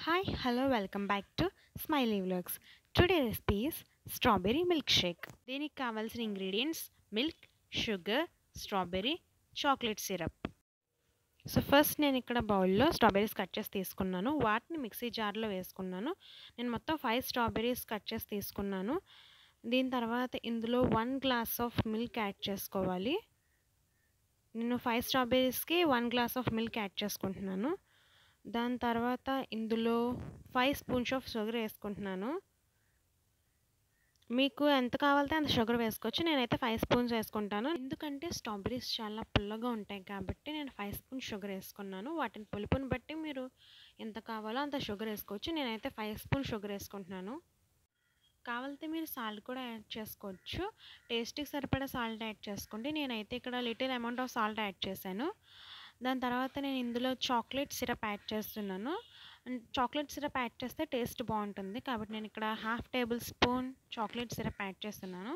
Hi, hello, welcome back to Smiley Vlogs. Today recipe is strawberry milkshake. దీనికి కావాల్సిన ingredients milk, sugar, strawberry, chocolate syrup. So first నేను ఇక్కడ బౌల్లో strawberries cut చేసి తీసుకున్నాను. వాటిని మిక్సీ జార్లో వేసుకున్నాను. నేను మొత్తం 5 స్ట్రాబెర్రీస్ కట్ చేసి తీసుకున్నాను. దీని తర్వాత ఇందులో 1 గ్లాస్ ఆఫ్ మిల్క్ యాడ్ చేసుకోవాలి. నేను 5 స్ట్రాబెర్రీస్కి 1 గ్లాస్ ఆఫ్ మిల్క్ యాడ్ చేసుకుంటున్నాను. దాని తర్వాత ఇందులో 5 స్పూన్స్ ఆఫ్ షుగర్ వేసుకుంటున్నాను. మీకు ఎంత కావాలితే అంత షుగర్ వేసుకోవచ్చు. నేనైతే 5 స్పూన్స్ వేసుకుంటాను. ఎందుకంటే స్ట్రాబెర్రీస్ చాలా పుల్లగా ఉంటాయి కాబట్టి నేను 5 స్పూన్స్ షుగర్ వేసుకున్నాను. వాటిని పులుపుని బట్టి మీరు ఎంత కావాలో అంత షుగర్ వేసుకోవచ్చు. నేనైతే 5 స్పూన్స్ షుగర్ వేసుకుంటున్నాను. కావాలితే మీరు సాల్ట్ కూడా యాడ్ చేసుకోవచ్చు. టేస్ట్కి సరిపడా సాల్ట్ యాడ్ చేసుకోండి. నేనైతే ఇక్కడ little amount of salt add చేశాను. దాని తర్వాత నేను ఇందులో చాక్లెట్ సిరప్ యాడ్ చేస్తున్నాను. చాక్లెట్ సిరప్ యాడ్ చేస్తే టేస్ట్ బాగుంటుంది కాబట్టి నేను ఇక్కడ 1/2 table spoon chocolate syrup add చేస్తున్నాను.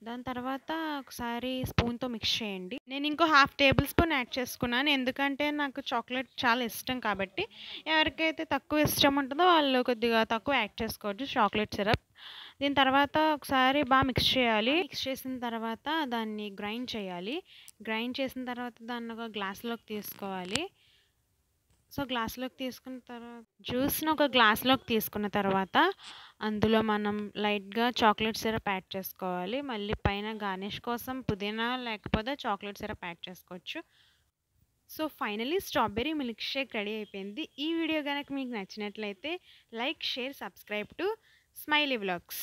దాని తర్వాత ఒకసారి స్పూన్తో మిక్స్ చేయండి. నేను ఇంకో 1/2 టేబుల్ స్పూన్ యాడ్ చేసుకున్నాను. ఎందుకంటే నాకు చాక్లెట్ చాలా ఇష్టం కాబట్టి ఎవరికైతే తక్కువ ఇష్టం ఉంటుందో వాళ్ళు కొద్దిగా తక్కువ యాడ్ చేసుకోవచ్చు చాక్లెట్ సిరప్. దీని తర్వాత ఒకసారి బాగా మిక్స్ చేయాలి. మిక్స్ చేసిన తర్వాత దాన్ని గ్రైండ్ చేయాలి. గ్రైండ్ చేసిన తర్వాత దాన్ని ఒక గ్లాస్లోకి తీసుకోవాలి. సో గ్లాస్లోకి తీసుకున్న తర్వాత జ్యూస్ని ఒక గ్లాస్లోకి తీసుకున్న తర్వాత అందులో మనం లైట్గా చాక్లెట్ సిరప్ యాడ్ చేసుకోవాలి. మళ్ళీ పైన గార్నిష్ కోసం పుదీనా లేకపోతే చాక్లెట్ సిరప్ యాడ్ చేసుకోవచ్చు. So finally strawberry milk shake ready అయిపోయింది. ఈ వీడియో కనుక మీకు నచ్చినట్లయితే like, share, subscribe to smiley vlogs.